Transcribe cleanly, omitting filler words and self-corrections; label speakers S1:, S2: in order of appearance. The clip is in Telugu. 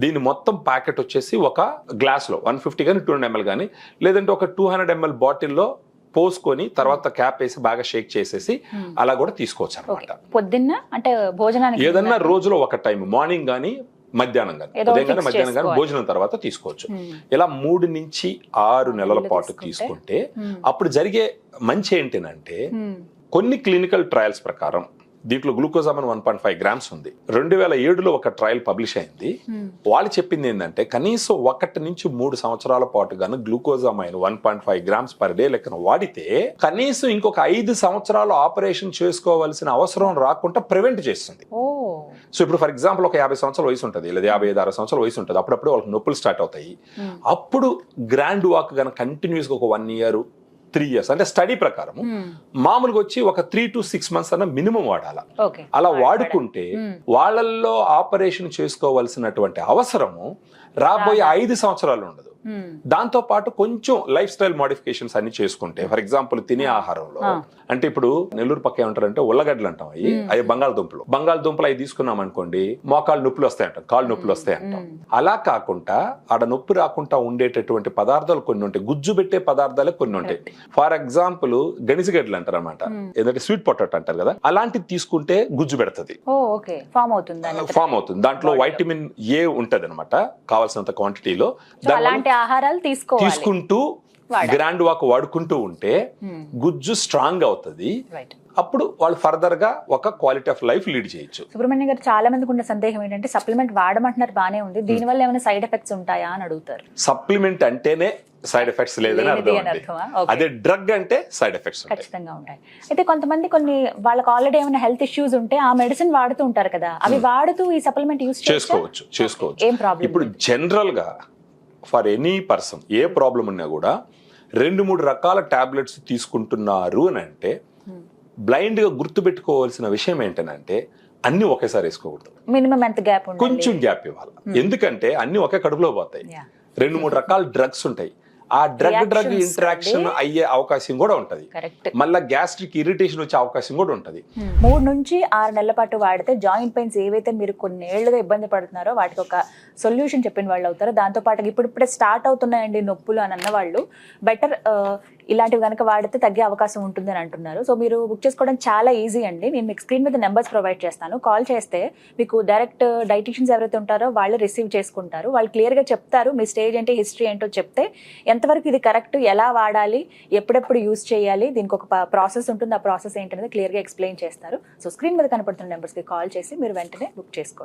S1: దీని మొత్తం ప్యాకెట్ వచ్చేసి ఒక గ్లాస్లో 150 కానీ 200 ml కానీ లేదంటే ఒక 200 ml బాటిల్లో పోసుకొని తర్వాత క్యాప్ వేసి బాగా షేక్ చేసేసి అలా కూడా తీసుకోవచ్చు అనమాట.
S2: పొద్దున్న అంటే భోజనానికి
S1: ఏదన్నా రోజులో ఒక టైం మార్నింగ్ కానీ మధ్యాహ్నం కానీ ఉదయం కానీ మధ్యాహ్నం కానీ భోజనం తర్వాత తీసుకోవచ్చు. ఇలా 3 నుంచి 6 నెలల పాటు తీసుకుంటే అప్పుడు జరిగే మంచి ఏంటంటే కొన్ని క్లినికల్ ట్రయల్స్ ప్రకారం దీంట్లో గ్లూకోజామిన్ 1.5 grams ఉంది. 2007లో ఒక ట్రయల్ పబ్లిష్ అయింది. వాళ్ళు చెప్పింది ఏంటంటే కనీసం 1 నుంచి 3 సంవత్సరాల పాటు గాను గ్లూకోజామైన్ 1.5 grams per day లెక్కన వాడితే కనీసం ఇంకొక 5 సంవత్సరాలు ఆపరేషన్ చేసుకోవాల్సిన అవసరం రాకుండా ప్రివెంట్ చేస్తుంది. సో ఇప్పుడు ఫర్ ఎగ్జాంపుల్ ఒక 50 సంవత్సరాల వయసు ఉంటుంది లేదా 55-60 సంవత్సరాల వయసు ఉంటుంది. అప్పుడప్పుడు వాళ్ళకి నొప్పులు స్టార్ట్ అవుతాయి. అప్పుడు గ్రాండ్ వాక్ గాను కంటిన్యూస్ గా ఒక 1 year 3 years అంటే స్టడీ ప్రకారం మామూలుగా వచ్చి ఒక 3 to 6 months అన్న మినిమం వాడాలి. అలా వాడుకుంటే వాళ్ళల్లో ఆపరేషన్ చేసుకోవాల్సినటువంటి అవసరము రాబోయే 5 సంవత్సరాలు ఉండదు. దాంతో పాటు కొంచెం లైఫ్ స్టైల్ మోడిఫికేషన్స్ అన్ని చేసుకుంటే ఫర్ ఎగ్జాంపుల్ తినే ఆహారంలో అంటే ఇప్పుడు నెల్లూరు పక్క ఏమంటారంటే ఉల్లగడ్డలు అంటాం, అవి బంగాళదుంపలు అవి తీసుకున్నాం అనుకోండి మోకాళ్ళు నొప్పులు వస్తాయి అంటాం, కాళ్ళు నొప్పులు వస్తాయి అంటాం. అలా కాకుండా ఆడ నొప్పి రాకుండా ఉండేటటువంటి పదార్థాలు కొన్ని ఉంటాయి, గుజ్జు పెట్టే పదార్థాలే కొన్ని ఉంటాయి. ఫర్ ఎగ్జాంపుల్ గనిసిగడ్డలు అంటారు అనమాట, ఏంటంటే స్వీట్ పొటాటో అంటారు కదా, అలాంటివి తీసుకుంటే గుజ్జు పెడుతుంది,
S2: ఫామ్
S1: అవుతుంది. దాంట్లో వైటమిన్ ఏ ఉంటది అనమాట కావాల్సినంత క్వాంటిటీలో.
S2: ఆహారాలు తీసుకుంటూ
S1: గ్రాండ్ వాక్ వాడుకుంటూ ఉంటే గుజ్జు స్ట్రాంగ్ అవుతుంది. అప్పుడు వాళ్ళు ఫర్దర్ గా ఒక క్వాలిటీ ఆఫ్ లైఫ్ లీడ్ చేయొచ్చు.
S2: సుబ్రహ్మణ్యం గారు, చాలా మందికి ఉన్న సందేహం ఏంటంటే సప్లిమెంట్ వాడమంటున్నారు బానే ఉంది, దీని వల్ల ఏమైనా సైడ్ ఎఫెక్ట్స్ ఉంటాయా అని అడుగుతారు.
S1: సప్లిమెంట్ అంటేనే సైడ్ ఎఫెక్ట్స్ లేదని అర్థం. అదే డ్రగ్ అంటే సైడ్ ఎఫెక్ట్స్
S2: ఖచ్చితంగా ఉంటాయి. అయితే కొంతమంది వాళ్ళకి ఆల్రెడీ ఏమైనా హెల్త్ ఇష్యూస్ ఉంటే ఆ మెడిసిన్ వాడుతూ ఉంటారు కదా, అవి వాడుతూ ఈ సప్లిమెంట్ యూస్
S1: చేసుకోవచ్చు.
S2: ఏం ప్రాబ్లం?
S1: ఇప్పుడు జనరల్ గా for any person A problem ఉన్నా కూడా 2-3 రకాల టాబ్లెట్స్ తీసుకుంటున్నారు అని అంటే బ్లైండ్ గా గుర్తు పెట్టుకోవాల్సిన విషయం ఏంటంటే అన్ని ఒకేసారి వేసుకోకూడదు,
S2: మినిమం ఎంత గ్యాప్,
S1: కొంచెం గ్యాప్ ఇవ్వాలి. ఎందుకంటే అన్ని ఒకే కడుపులో పోతాయి. 2-3 రకాల డ్రగ్స్ ఉంటాయి, ఆ డ్రగ్ ఇంటరాక్షన్ అయ్యే అవకాశం కూడా ఉంటది, మళ్ళీ గ్యాస్ట్రిక్ ఇరిటేషన్ వచ్చే అవకాశం కూడా ఉంటది.
S2: 3 నుంచి 6 నెలల పాటు వాడితే జాయింట్ పెయిన్స్ ఏవైతే మీరు కొన్నేళ్లుగా ఇబ్బంది పడుతున్నారో వాటికి ఒక సొల్యూషన్ చెప్పిన వాళ్ళు అవుతారు. దాంతో పాటు ఇప్పుడే స్టార్ట్ అవుతున్నాయండి నొప్పులు అని అన్న వాళ్ళు బెటర్ ఇలాంటివి కనుక వాడితే తగ్గే అవకాశం ఉంటుంది అని అంటున్నారు. సో మీరు బుక్ చేసుకోవడం చాలా ఈజీ అండి. నేను మీకు స్క్రీన్ మీద నెంబర్స్ ప్రొవైడ్ చేస్తాను, కాల్ చేస్తే మీకు డైరెక్ట్ డైటీషియన్స్ ఎవరైతే ఉంటారో వాళ్ళు రిసీవ్ చేసుకుంటారు. వాళ్ళు క్లియర్గా చెప్తారు మీ స్టేజ్ ఏంటి, హిస్టరీ ఏంటో చెప్తే ఎంతవరకు ఇది కరెక్ట్, ఎలా వాడాలి, ఎప్పుడెప్పుడు యూజ్ చేయాలి, దీనికి ఒక ప్రాసెస్ ఉంటుంది, ఆ ప్రాసెస్ ఏంటనేది క్లియర్గా ఎక్స్ప్లెయిన్ చేస్తారు. సో స్క్రీన్ మీద కనపడుతున్న నెంబర్స్కి కాల్ చేసి మీరు వెంటనే బుక్ చేసుకోండి.